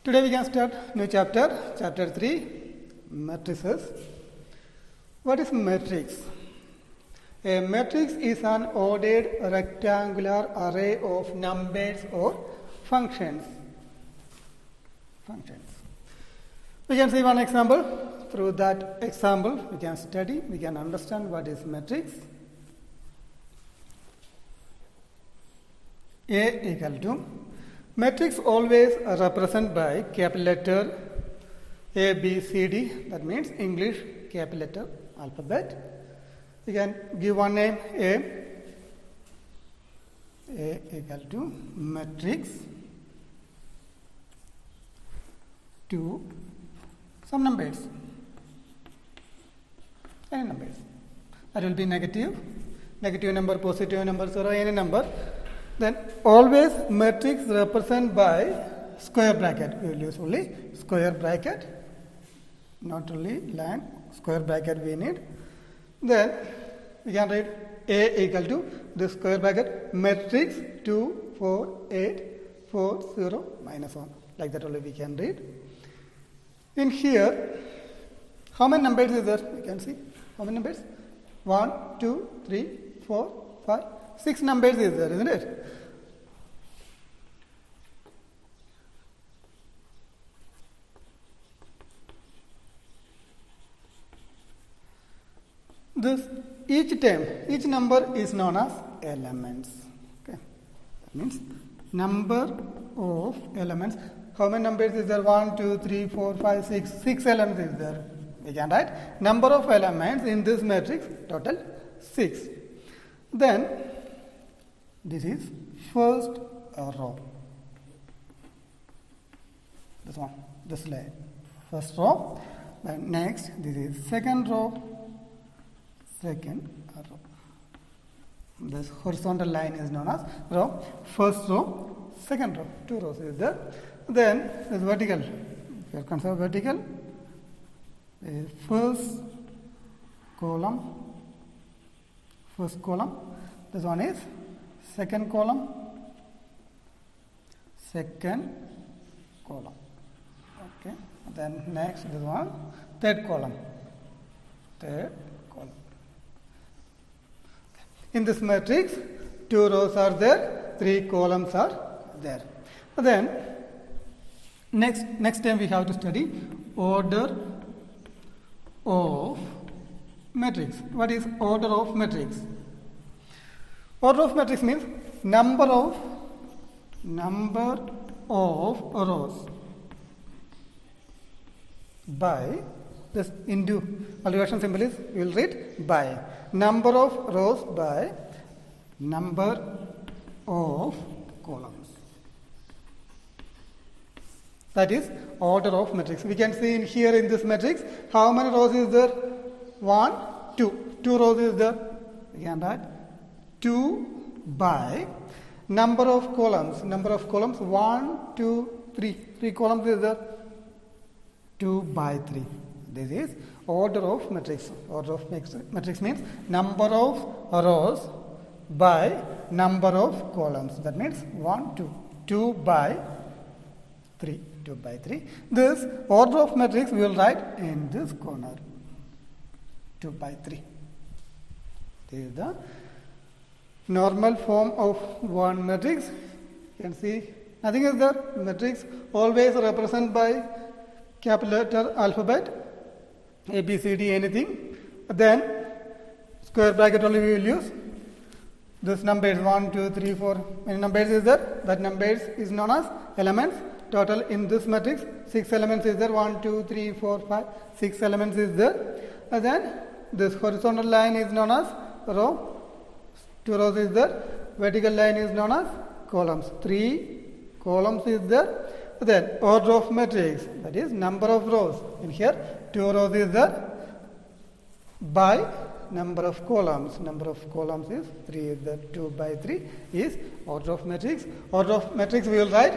Today we can start new chapter, chapter 3, matrices. What is matrix? A matrix is an ordered rectangular array of numbers or functions. We can see one example. Through that example, we can study, we can understand what is matrix. A equal to, matrix always represented by capital letter A, B, C, D. That means English capital letter alphabet. We can give one name A equal to matrix to some numbers. Any numbers. That will be negative number, positive number, or any number. Then always matrix represented by square bracket. We will use only square bracket, not only line, square bracket we need. Then we can write A equal to the square bracket matrix 2, 4, 8, 4, 0, minus 1. Like that only we can read. In here, how many numbers is there? We can see. How many numbers? 1, 2, 3, 4, 5, 6 numbers is there, isn't it? This each number is known as elements. Okay, that means number of elements. How many numbers is there? 1, 2, 3, 4, 5, 6. 6 elements is there. We can write number of elements in this matrix, total 6. Then this is first row. This one, this line. First row. Then next, this is second row. Second row. This horizontal line is known as row. First row, second row. 2 rows is there. Then this vertical. If you consider vertical, first column. This one is second column. Okay. Then next this one, third column. In this matrix, 2 rows are there, 3 columns are there. Then next time we have to study order of matrix. What is order of matrix? Order of matrix means number of rows by this into multiplication symbol is we will read by number of rows by number of columns. That is order of matrix. We can see in here in this matrix how many rows is there? 1, 2. 2 rows is there. We can write 2 by number of columns. Number of columns 1, 2, 3. 3 columns is there. 2 by 3. This is order of matrix. Order of matrix means number of rows by number of columns. That means 1, 2. 2 by 3. 2 by 3. This order of matrix we will write in this corner. 2 by 3. This is the normal form of one matrix. You can see nothing is there. Matrix always represented by capital letter alphabet. A, B, C, D, anything. Then square bracket only we will use. This number is 1, 2, 3, 4. Many numbers is there. That numbers is known as elements. Total in this matrix 6 elements is there. 1, 2, 3, 4, 5. 6 elements is there. And then this horizontal line is known as row. 2 rows is there. Vertical line is known as columns. 3 columns is there. Then order of matrix, that is number of rows. In here 2 rows is there by number of columns. Number of columns is 3 is there. 2 by 3 is order of matrix. Order of matrix we will write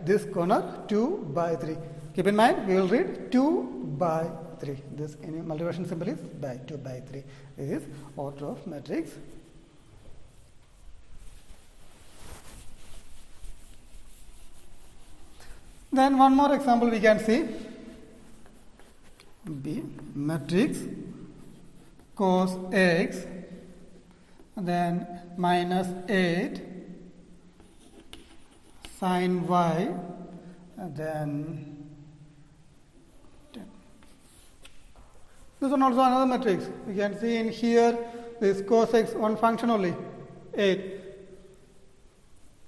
this corner 2 by 3. Keep in mind we will read 2 by 3. This multiplication symbol is by 2 by 3. This is order of matrix Then one more example we can see. B matrix cos x, then minus 8 sin y, then 10. This one also another matrix. We can see in here this cos x one function only 8.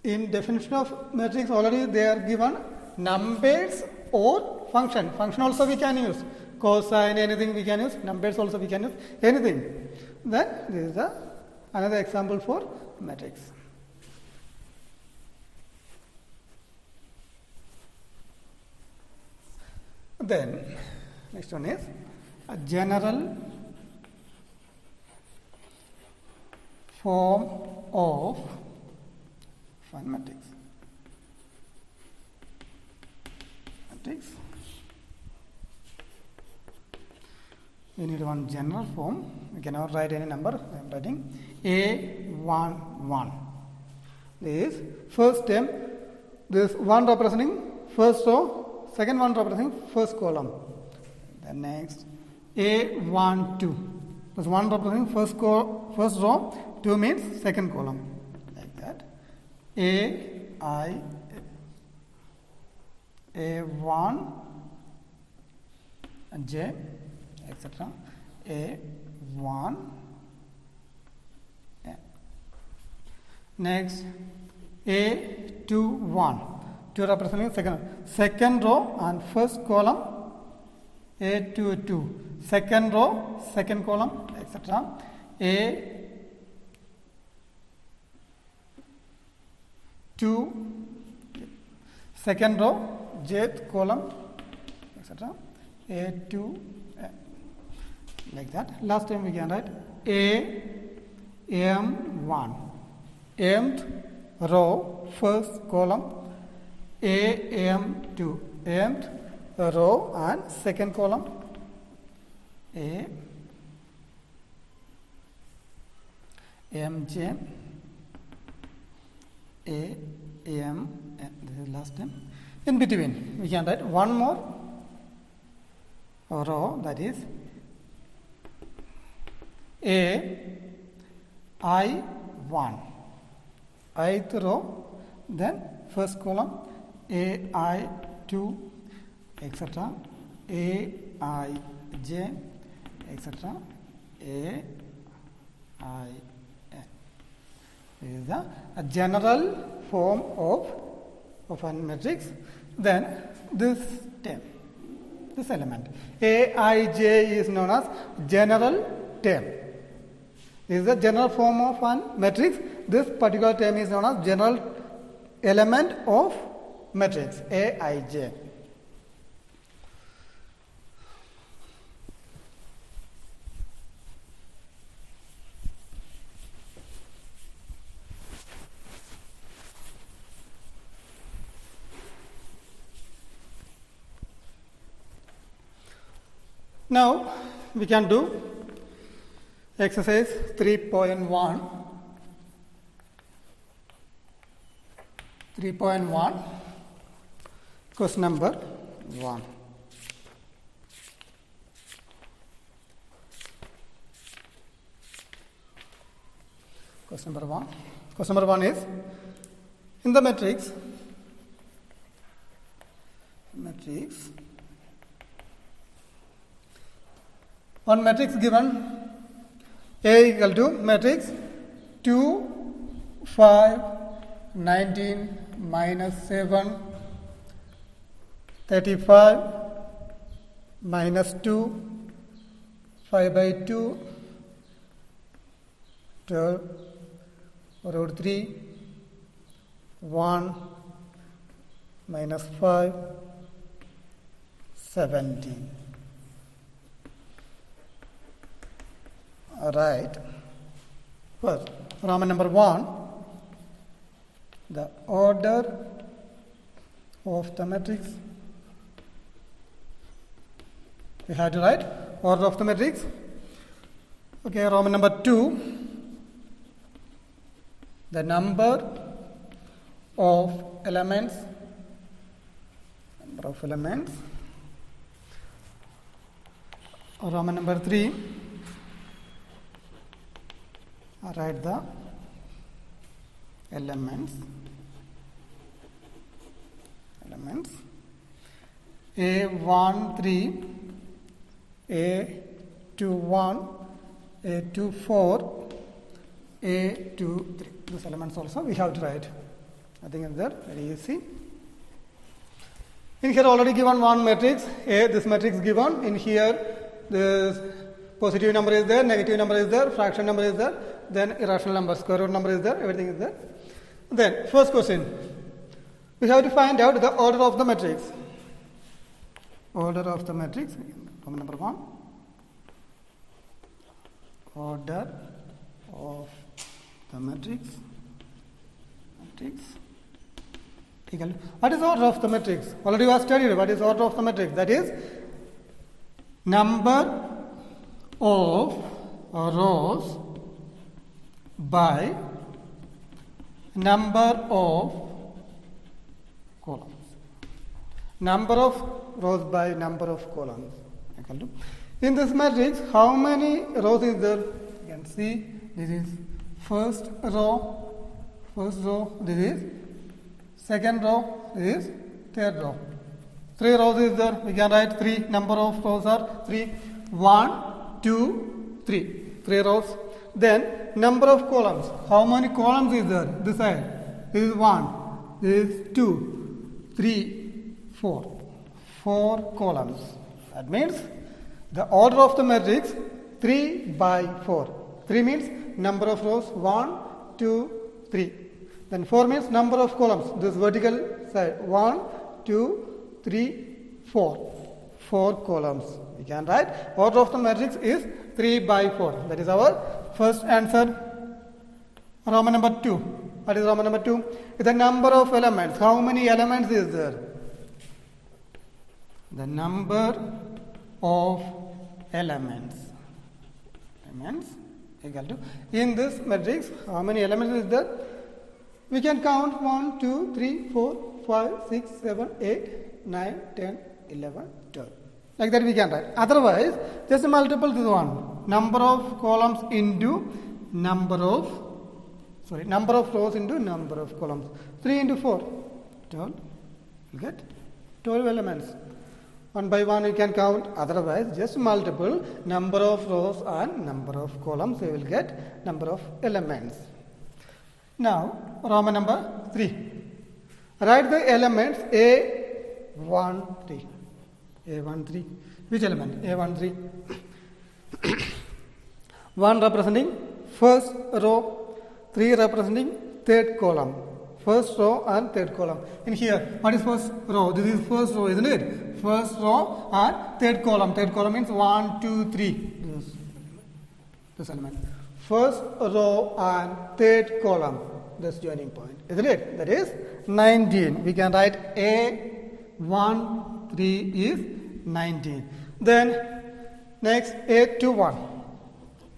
In definition of matrix already they are given numbers or function. Function also we can use. Cosine, anything we can use. Numbers also we can use. Anything. Then this is another example for matrix. Then next one is a general form of one matrix. We need one general form. We cannot write any number. I am writing A11. This first term, this one representing first row, second one representing first column. The next A12. This one representing first row, 2 means second column. Like that. A1 and J, etc. A1. Next A21. 2 representing second row and first column. A22. Second row, second column, etc. A2. Second row, jth column, etc. A2, like that. Last time we can write AM1. Mth row, first column, AM2. Mth row and second column, AMJ, AM, this is last time. In between, we can write one more row, that is AI1. Ith row, then first column, AI2, etc. AIJ, etc. AIN. This is a general form of a matrix. Then this term, this element, Aij is known as general term. This is the general form of a matrix. This particular term is known as general element of matrix, Aij. Now we can do exercise 3.1. 3.1, question number 1. Question number 1. Question number 1 is, in the matrix, one matrix given A equal to matrix 2, 5, 19, minus 7, 35, minus 2, 5 by 2, 12, root 3, 1, minus 5, 17. Right. First, Roman number 1, the order of the matrix. We have to write order of the matrix. Okay, Roman number 2, the number of elements number of elements. Roman number 3, write the elements. A13, A21, A24, A23. These elements also we have to write. I think it's there, very easy. In here already given one matrix, A, this matrix given. In here the positive number is there, negative number is there, fraction number is there, then irrational number, square root number is there, everything is there. Then first question, we have to find out the order of the matrix. Order of the matrix, Roman number 1. Order of the matrix. Equal. What is order of the matrix? Already we have studied what is order of the matrix. That is number of rows by number of columns. Number of rows by number of columns. In this matrix, how many rows is there? You can see this is first row, this is second row, this is third row. 3 rows is there. We can write 3. Number of rows are 3. 1, 2, 3. 3 rows. Then number of columns. How many columns is there? This side. This is 1. This is 2, 3, 4. 4 columns. That means the order of the matrix 3 by 4. 3 means number of rows 1, 2, 3. Then 4 means number of columns. This vertical side 1, 2, 3, 4. 4 columns. We can write order of the matrix is 3 by 4. That is our first answer. Roman number 2. What is Roman number 2? It's the number of elements. How many elements is there? The number of elements. Equal to. In this matrix, how many elements is there? We can count 1, 2, 3, 4, 5, 6, 7, 8, 9, 10, 11, 12. Like that we can write. Otherwise, just multiple this one. Number of columns into number of rows into number of columns. 3 into 4, 12. You get 12 elements. One by one we can count. Otherwise, just multiple number of rows and number of columns. We will get number of elements. Now, Roman number 3. Write the elements A13. A13. Which element? A13. 1 representing first row, 3 representing third column. First row and third column. In here, what is first row? This is first row, isn't it? First row and third column. Third column means 1, 2, 3. This element. First row and third column. This joining point, isn't it? That is 19. We can write A13 is 19. Then next A21.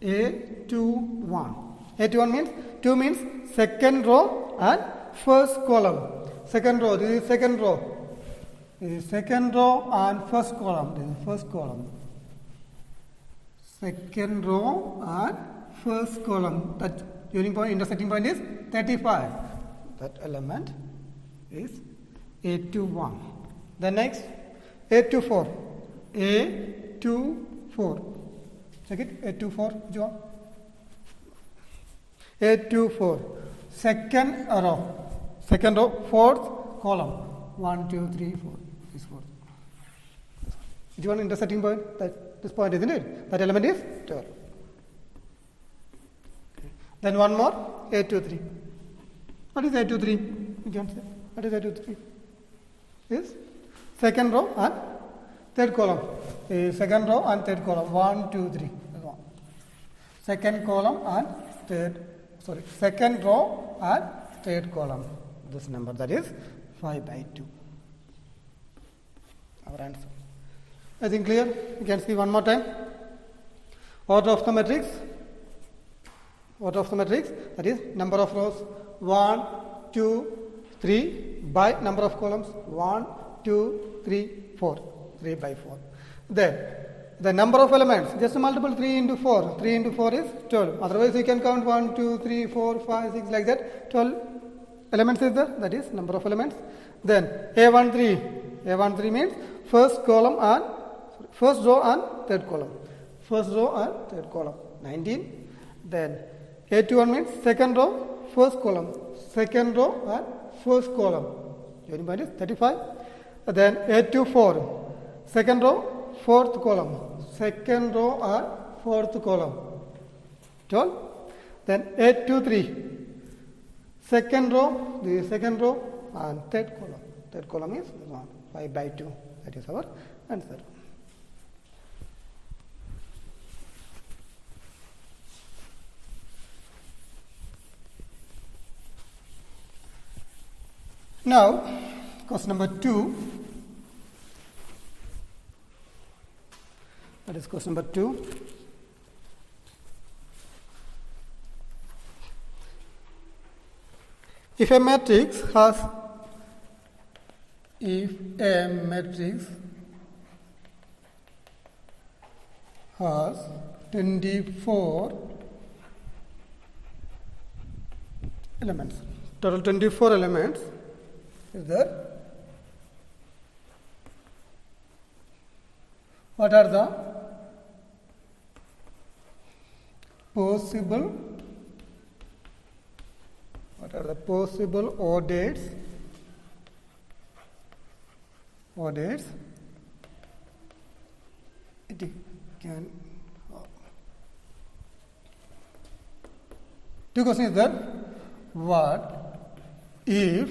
A21. A21 means 2 means second row and first column. Second row. This is second row. This is second row and first column. This is first column. Second row and first column. That joining point, intersecting point is 35. That element is A21. The next A24. A24. Check it. A24. John. A24. Second row, fourth column. 1, 2, 3, 4. This fourth. Which one intersecting point? This point, isn't it? That element is 12. Then one more, A23. What is A23? You can say. What is A23? Is second row and third column. Second row and third column. 1, 2, 3. Second column and second row and third column. This number, that is 5 by 2. Our answer. I think clear? You can see one more time. Order of the matrix. Order of the matrix, that is number of rows 1, 2, 3 by number of columns 1, 2, 3, 4. 3 by 4. Then the number of elements, just multiple 3 into 4. 3 into 4 is 12. Otherwise, you can count 1, 2, 3, 4, 5, 6 like that. 12 elements is there. That is number of elements. Then A13. A13 means first column and first row and third column. First row and third column. 19. Then A21 means second row, first column. Second row and first column. Joining point is 35. Then A24. Second row, fourth column. Second row and fourth column. 12. Then A23. Second row, the second row and third column. Third column is 5 by 2. That is our answer. Now, question number 2. That is question number 2. If a matrix has 24 elements, total 24 elements is there. What are the possible orders it can have? Two questions is there. What if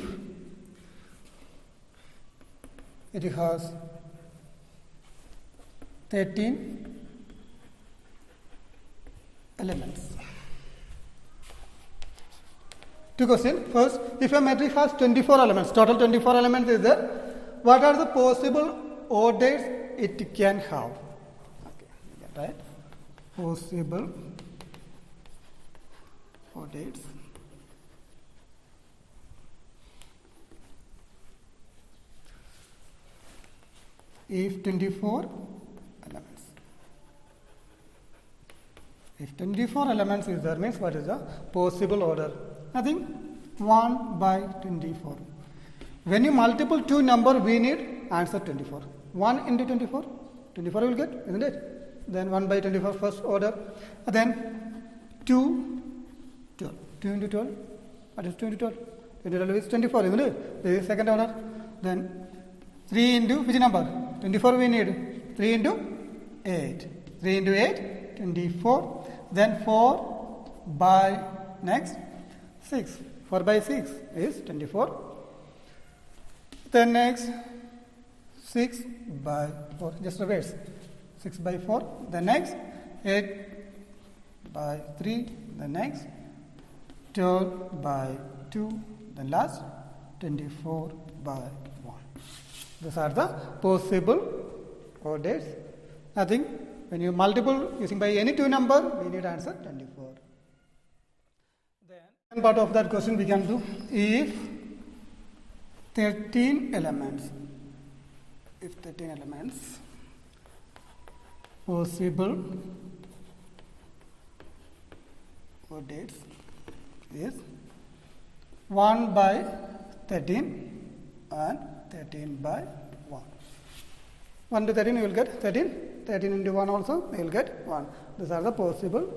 it has 13 elements? Two questions. First, if a matrix has 24 elements, total 24 elements is there, what are the possible orders it can have? Okay, right? Possible orders. If 24 elements. If 24 elements is there, means what is the possible order? Nothing. 1 by 24. When you multiple two number, we need answer 24. 1 into 24. 24 will get, isn't it? Then 1 by 24 first order. Then 2, 12. 2 into 12. What is 2 into 12? 12 is 24, isn't it? This is second order. Then 3 into which number? 24 we need. 3 into 8. 3 into 8, 24. Then 4 by next 6. 4 by 6 is 24. Then next 6 by 4. Just reverse. 6 by 4. The next 8 by 3. The next 12 by 2. The last 24 by 1. These are the possible orders. Nothing. When you multiple using by any two number, we need answer 24. Then second part of that question we can do. If 13 elements, possible orders is 1 by 13 and 13 by 1. 1 to 13 you will get 13. 13 into 1 also you will get 1. These are the possible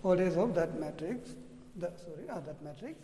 orders of that matrix. That matrix.